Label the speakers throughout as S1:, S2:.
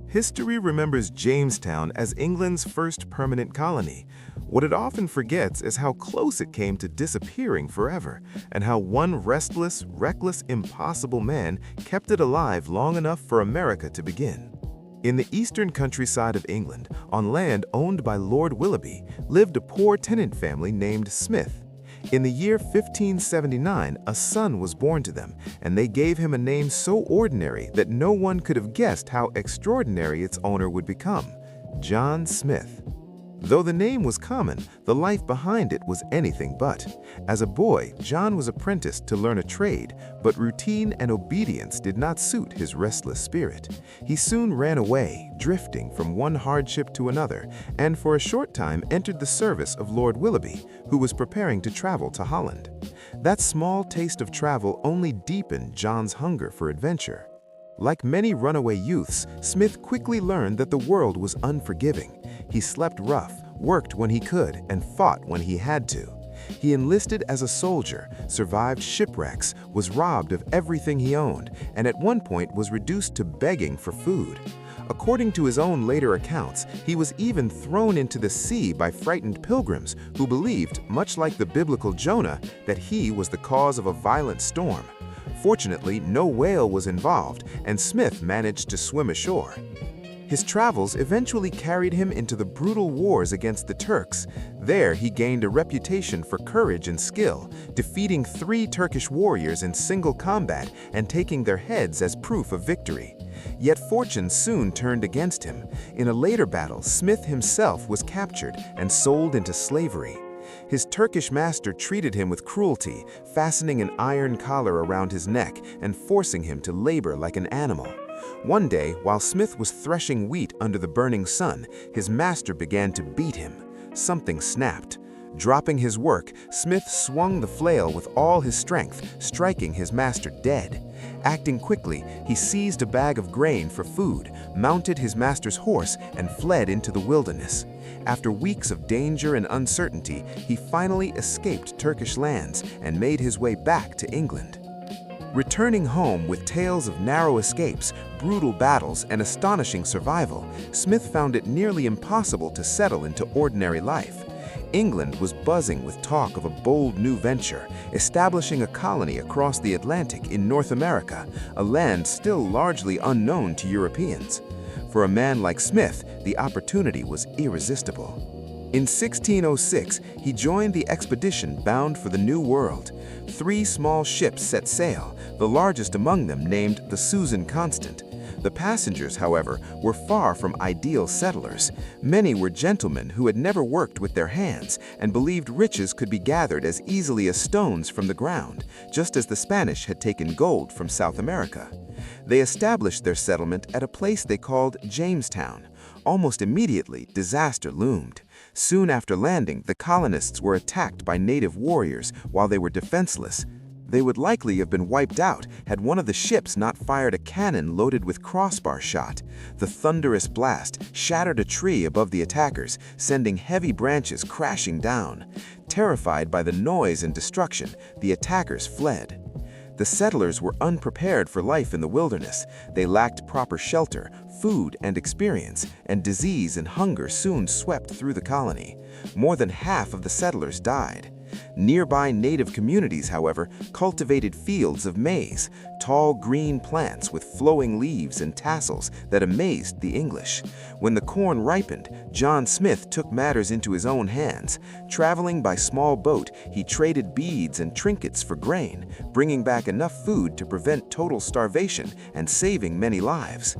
S1: History remembers Jamestown as England's first permanent colony. What it often forgets is how close it came to disappearing forever, and how one restless, reckless, impossible man kept it alive long enough for America to begin. In the eastern countryside of England, on land owned by Lord Willoughby, lived a poor tenant family named Smith. In the year 1579, a son was born to them, and they gave him a name so ordinary that no one could have guessed how extraordinary its owner would become: John Smith. Though the name was common, the life behind it was anything but. As a boy, John was apprenticed to learn a trade, but routine and obedience did not suit his restless spirit. He soon ran away, drifting from one hardship to another, and for a short time entered the service of Lord Willoughby, who was preparing to travel to Holland. That small taste of travel only deepened John's hunger for adventure. Like many runaway youths, Smith quickly learned that the world was unforgiving. He slept rough, worked when he could, and fought when he had to. He enlisted as a soldier, survived shipwrecks, was robbed of everything he owned, and at one point was reduced to begging for food. According to his own later accounts, he was even thrown into the sea by frightened pilgrims who believed, much like the biblical Jonah, that he was the cause of a violent storm. Fortunately, no whale was involved, and Smith managed to swim ashore. His travels eventually carried him into the brutal wars against the Turks. There, he gained a reputation for courage and skill, defeating 3 Turkish warriors in single combat and taking their heads as proof of victory. Yet fortune soon turned against him. In a later battle, Smith himself was captured and sold into slavery. His Turkish master treated him with cruelty, fastening an iron collar around his neck and forcing him to labor like an animal. One day, while Smith was threshing wheat under the burning sun, his master began to beat him. Something snapped. Dropping his work, Smith swung the flail with all his strength, striking his master dead. Acting quickly, he seized a bag of grain for food, mounted his master's horse, and fled into the wilderness. After weeks of danger and uncertainty, he finally escaped Turkish lands and made his way back to England. Returning home with tales of narrow escapes, brutal battles, and astonishing survival, Smith found it nearly impossible to settle into ordinary life. England was buzzing with talk of a bold new venture, establishing a colony across the Atlantic in North America, a land still largely unknown to Europeans. For a man like Smith, the opportunity was irresistible. In 1606, he joined the expedition bound for the New World. 3 small ships set sail, the largest among them named the Susan Constant. The passengers, however, were far from ideal settlers. Many were gentlemen who had never worked with their hands and believed riches could be gathered as easily as stones from the ground, just as the Spanish had taken gold from South America. They established their settlement at a place they called Jamestown. Almost immediately, disaster loomed. Soon after landing, the colonists were attacked by native warriors while they were defenseless. They would likely have been wiped out had one of the ships not fired a cannon loaded with crossbar shot. The thunderous blast shattered a tree above the attackers, sending heavy branches crashing down. Terrified by the noise and destruction, the attackers fled. The settlers were unprepared for life in the wilderness. They lacked proper shelter, food, and experience, and disease and hunger soon swept through the colony. More than half of the settlers died. Nearby native communities, however, cultivated fields of maize, tall green plants with flowing leaves and tassels that amazed the English. When the corn ripened, John Smith took matters into his own hands. Traveling by small boat, he traded beads and trinkets for grain, bringing back enough food to prevent total starvation and saving many lives.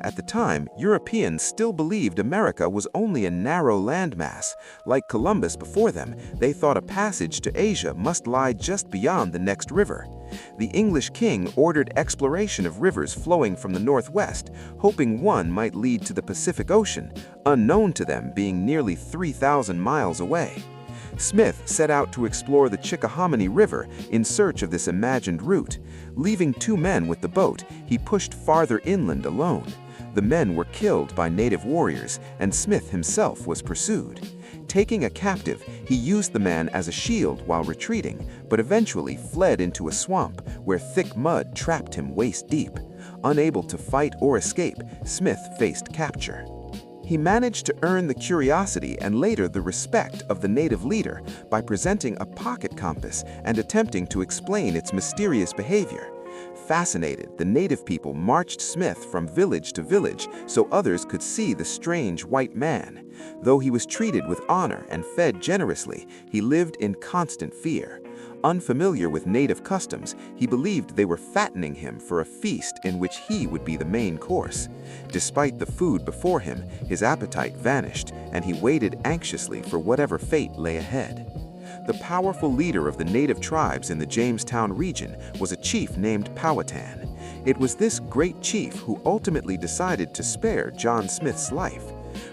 S1: At the time, Europeans still believed America was only a narrow landmass. Like Columbus before them, they thought a passage to Asia must lie just beyond the next river. The English king ordered exploration of rivers flowing from the northwest, hoping one might lead to the Pacific Ocean, unknown to them being nearly 3,000 miles away. Smith set out to explore the Chickahominy River in search of this imagined route. Leaving 2 men with the boat, he pushed farther inland alone. The men were killed by native warriors, and Smith himself was pursued. Taking a captive, he used the man as a shield while retreating, but eventually fled into a swamp where thick mud trapped him waist deep. Unable to fight or escape, Smith faced capture. He managed to earn the curiosity and later the respect of the native leader by presenting a pocket compass and attempting to explain its mysterious behavior. Fascinated, the native people marched Smith from village to village so others could see the strange white man. Though he was treated with honor and fed generously, he lived in constant fear. Unfamiliar with native customs, he believed they were fattening him for a feast in which he would be the main course. Despite the food before him, his appetite vanished, and he waited anxiously for whatever fate lay ahead. The powerful leader of the native tribes in the Jamestown region was a chief named Powhatan. It was this great chief who ultimately decided to spare John Smith's life.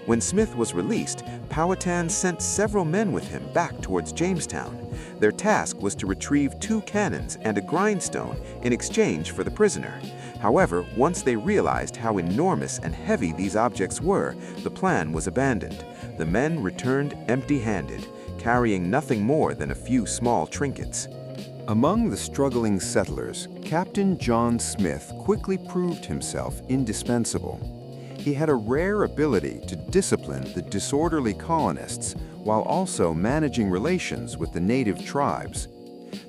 S1: When Smith was released, Powhatan sent several men with him back towards Jamestown. Their task was to retrieve 2 cannons and a grindstone in exchange for the prisoner. However, once they realized how enormous and heavy these objects were, the plan was abandoned. The men returned empty-handed, carrying nothing more than a few small trinkets.
S2: Among the struggling settlers, Captain John Smith quickly proved himself indispensable. He had a rare ability to discipline the disorderly colonists while also managing relations with the native tribes.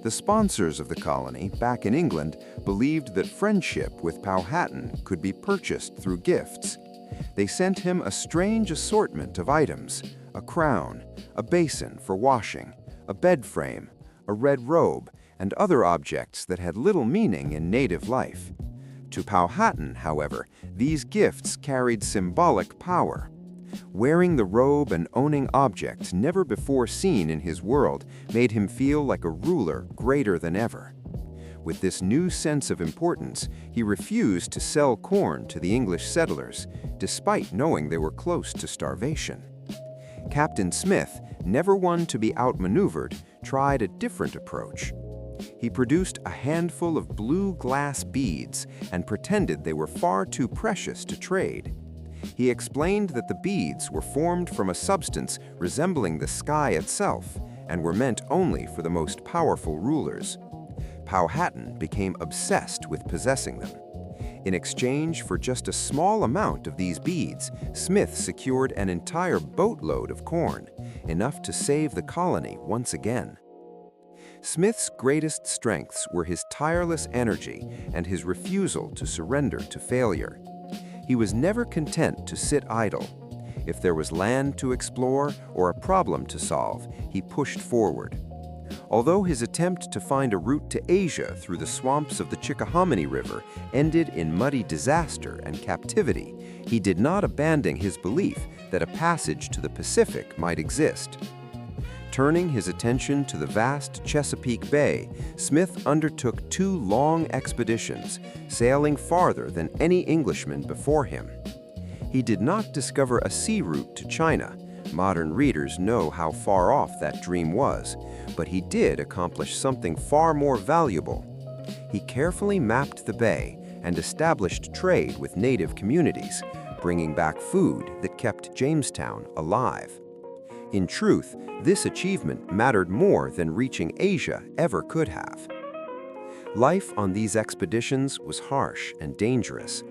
S2: The sponsors of the colony back in England believed that friendship with Powhatan could be purchased through gifts. They sent him a strange assortment of items: a crown, a basin for washing, a bed frame, a red robe, and other objects that had little meaning in native life. To Powhatan, however, these gifts carried symbolic power. Wearing the robe and owning objects never before seen in his world made him feel like a ruler greater than ever. With this new sense of importance, he refused to sell corn to the English settlers, despite knowing they were close to starvation. Captain Smith, never one to be outmaneuvered, tried a different approach. He produced a handful of blue glass beads and pretended they were far too precious to trade. He explained that the beads were formed from a substance resembling the sky itself and were meant only for the most powerful rulers. Powhatan became obsessed with possessing them. In exchange for just a small amount of these beads, Smith secured an entire boatload of corn, enough to save the colony once again. Smith's greatest strengths were his tireless energy and his refusal to surrender to failure. He was never content to sit idle. If there was land to explore or a problem to solve, he pushed forward. Although his attempt to find a route to Asia through the swamps of the Chickahominy River ended in muddy disaster and captivity, he did not abandon his belief that a passage to the Pacific might exist. Turning his attention to the vast Chesapeake Bay, Smith undertook 2 long expeditions, sailing farther than any Englishman before him. He did not discover a sea route to China. Modern readers know how far off that dream was, but he did accomplish something far more valuable. He carefully mapped the bay and established trade with native communities, bringing back food that kept Jamestown alive. In truth, this achievement mattered more than reaching Asia ever could have. Life on these expeditions was harsh and dangerous.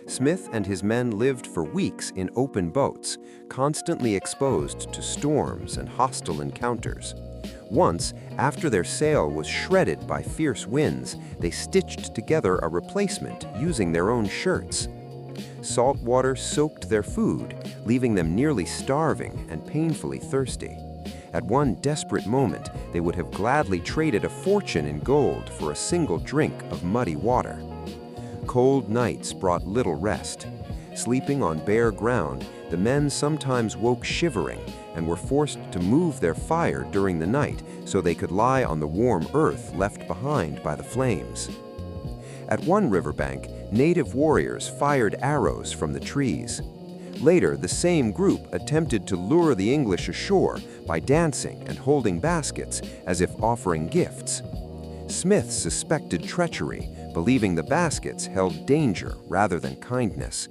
S2: Smith and his men lived for weeks in open boats, constantly exposed to storms and hostile encounters. Once, after their sail was shredded by fierce winds, they stitched together a replacement using their own shirts. Salt water soaked their food, leaving them nearly starving and painfully thirsty. At one desperate moment, they would have gladly traded a fortune in gold for a single drink of muddy water. Cold nights brought little rest. Sleeping on bare ground, the men sometimes woke shivering and were forced to move their fire during the night so they could lie on the warm earth left behind by the flames. At one riverbank, native warriors fired arrows from the trees. Later, the same group attempted to lure the English ashore by dancing and holding baskets as if offering gifts. Smith suspected treachery, believing the baskets held danger rather than kindness.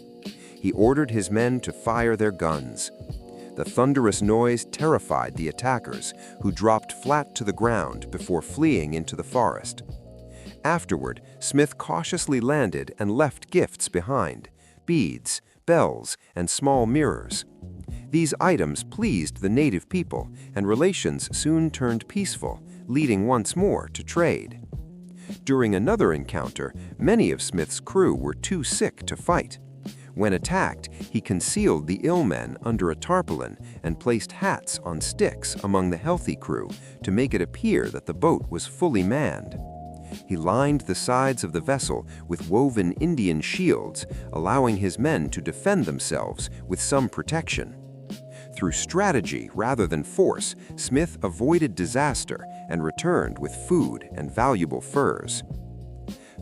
S2: He ordered his men to fire their guns. The thunderous noise terrified the attackers, who dropped flat to the ground before fleeing into the forest. Afterward, Smith cautiously landed and left gifts behind: beads, bells, and small mirrors. These items pleased the native people, and relations soon turned peaceful, leading once more to trade. During another encounter, many of Smith's crew were too sick to fight. When attacked, he concealed the ill men under a tarpaulin and placed hats on sticks among the healthy crew to make it appear that the boat was fully manned. He lined the sides of the vessel with woven Indian shields, allowing his men to defend themselves with some protection. Through strategy rather than force, Smith avoided disaster and returned with food and valuable furs.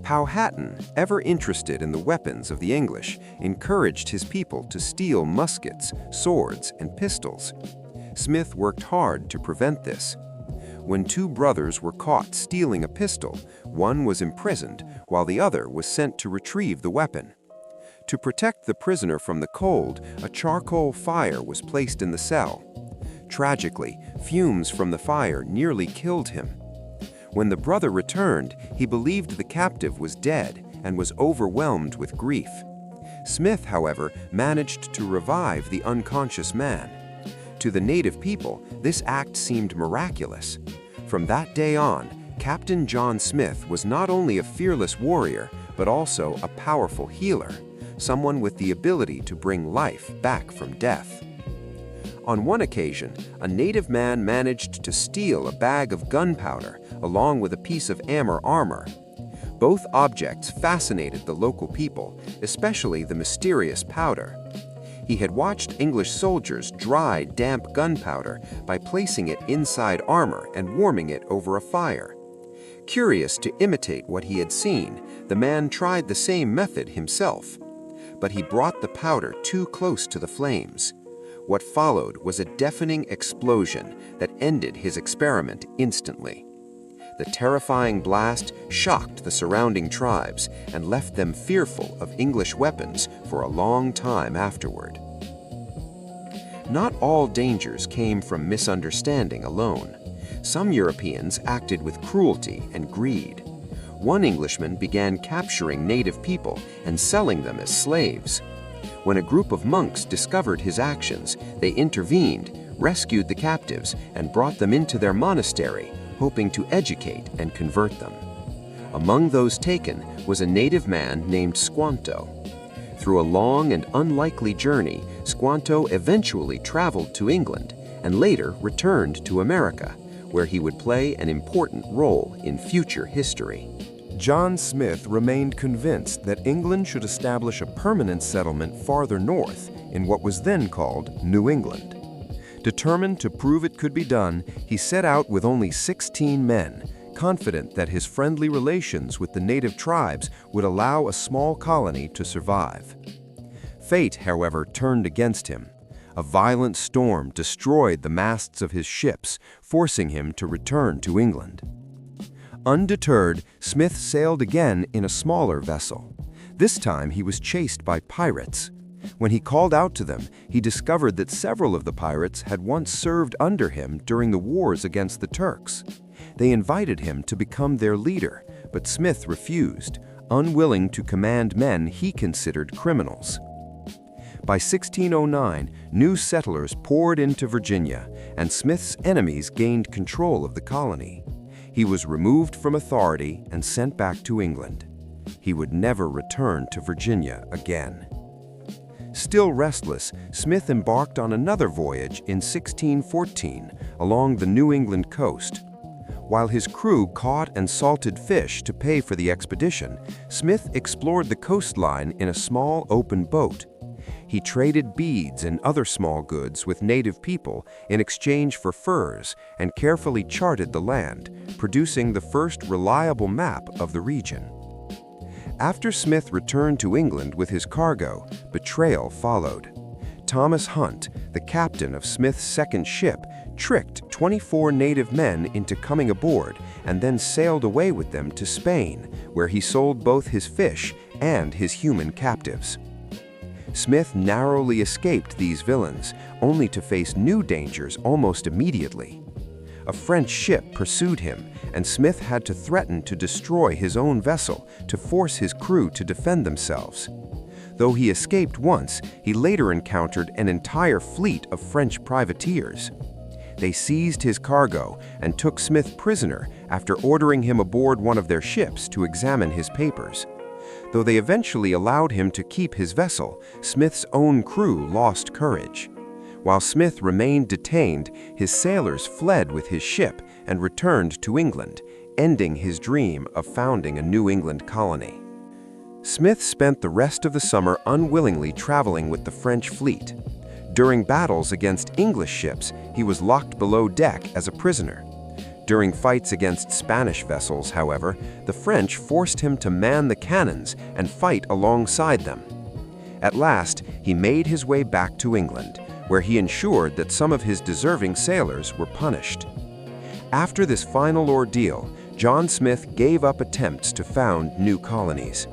S2: Powhatan, ever interested in the weapons of the English, encouraged his people to steal muskets, swords, and pistols. Smith worked hard to prevent this. When two brothers were caught stealing a pistol, one was imprisoned while the other was sent to retrieve the weapon. To protect the prisoner from the cold, a charcoal fire was placed in the cell. Tragically, fumes from the fire nearly killed him. When the brother returned, he believed the captive was dead and was overwhelmed with grief. Smith, however, managed to revive the unconscious man. To the native people, this act seemed miraculous. From that day on, Captain John Smith was not only a fearless warrior, but also a powerful healer, someone with the ability to bring life back from death. On one occasion, a native man managed to steal a bag of gunpowder along with a piece of armor. Both objects fascinated the local people, especially the mysterious powder. He had watched English soldiers dry damp gunpowder by placing it inside armor and warming it over a fire. Curious to imitate what he had seen, the man tried the same method himself. But he brought the powder too close to the flames. What followed was a deafening explosion that ended his experiment instantly. The terrifying blast shocked the surrounding tribes and left them fearful of English weapons for a long time afterward. Not all dangers came from misunderstanding alone. Some Europeans acted with cruelty and greed. One Englishman began capturing native people and selling them as slaves. When a group of monks discovered his actions, they intervened, rescued the captives, and brought them into their monastery, hoping to educate and convert them. Among those taken was a native man named Squanto. Through a long and unlikely journey, Squanto eventually traveled to England and later returned to America, where he would play an important role in future history.
S1: John Smith remained convinced that England should establish a permanent settlement farther north in what was then called New England. Determined to prove it could be done, he set out with only 16 men, confident that his friendly relations with the native tribes would allow a small colony to survive. Fate, however, turned against him. A violent storm destroyed the masts of his ships, forcing him to return to England. Undeterred, Smith sailed again in a smaller vessel. This time he was chased by pirates. When he called out to them, he discovered that several of the pirates had once served under him during the wars against the Turks. They invited him to become their leader, but Smith refused, unwilling to command men he considered criminals. By 1609, new settlers poured into Virginia, and Smith's enemies gained control of the colony. He was removed from authority and sent back to England. He would never return to Virginia again. Still restless, Smith embarked on another voyage in 1614 along the New England coast. While his crew caught and salted fish to pay for the expedition, Smith explored the coastline in a small open boat. He traded beads and other small goods with native people in exchange for furs and carefully charted the land, producing the first reliable map of the region. After Smith returned to England with his cargo, betrayal followed. Thomas Hunt, the captain of Smith's second ship, tricked 24 native men into coming aboard and then sailed away with them to Spain, where he sold both his fish and his human captives. Smith narrowly escaped these villains, only to face new dangers almost immediately.
S2: A French ship pursued him, and Smith had to threaten to destroy his own vessel to force his crew to defend themselves. Though he escaped once, he later encountered an entire fleet of French privateers. They seized his cargo and took Smith prisoner after ordering him aboard one of their ships to examine his papers. Though they eventually allowed him to keep his vessel, Smith's own crew lost courage. While Smith remained detained, his sailors fled with his ship and returned to England, ending his dream of founding a New England colony. Smith spent the rest of the summer unwillingly traveling with the French fleet. During battles against English ships, he was locked below deck as a prisoner. During fights against Spanish vessels, however, the French forced him to man the cannons and fight alongside them. At last, he made his way back to England, where he ensured that some of his deserving sailors were punished. After this final ordeal, John Smith gave up attempts to found new colonies.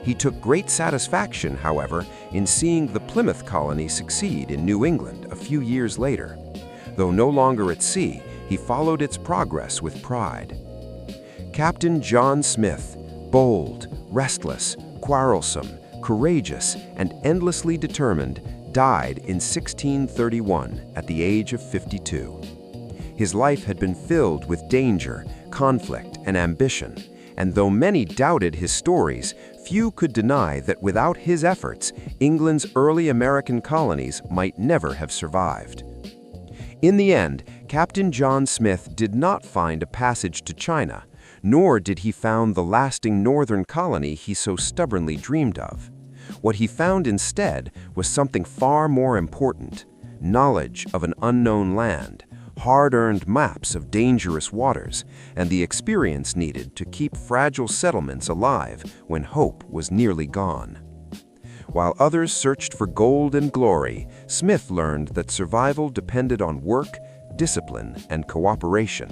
S2: He took great satisfaction, however, in seeing the Plymouth colony succeed in New England a few years later. Though no longer at sea, he followed its progress with pride. Captain John Smith, bold, restless, quarrelsome, courageous, and endlessly determined, died in 1631 at the age of 52. His life had been filled with danger, conflict, and ambition, and though many doubted his stories, few could deny that without his efforts, England's early American colonies might never have survived. In the end, Captain John Smith did not find a passage to China, nor did he found the lasting northern colony he so stubbornly dreamed of. What he found instead was something far more important: knowledge of an unknown land, hard-earned maps of dangerous waters, and the experience needed to keep fragile settlements alive when hope was nearly gone. While others searched for gold and glory, Smith learned that survival depended on work, discipline, and cooperation,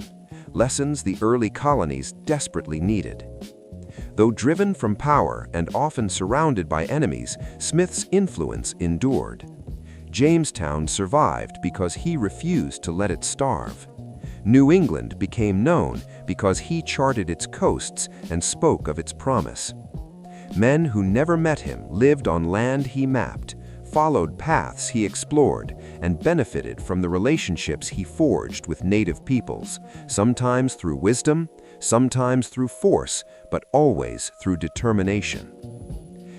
S2: lessons the early colonies desperately needed. Though driven from power and often surrounded by enemies, Smith's influence endured. Jamestown survived because he refused to let it starve. New England became known because he charted its coasts and spoke of its promise. Men who never met him lived on land he mapped, followed paths he explored, and benefited from the relationships he forged with native peoples, sometimes through wisdom, sometimes through force, but always through determination.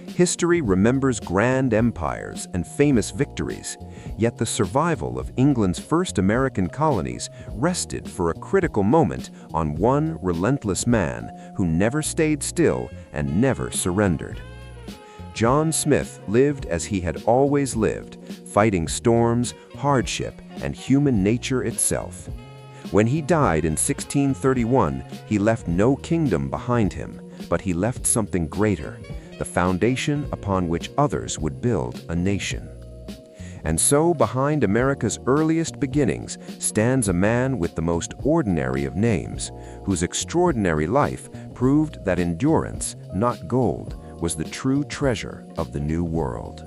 S2: History remembers grand empires and famous victories, yet the survival of England's first American colonies rested for a critical moment on one relentless man who never stayed still and never surrendered. John Smith lived as he had always lived, fighting storms, hardship, and human nature itself. When he died in 1631, he left no kingdom behind him, but he left something greater: the foundation upon which others would build a nation. And so, behind America's earliest beginnings stands a man with the most ordinary of names, whose extraordinary life proved that endurance, not gold, was the true treasure of the New World.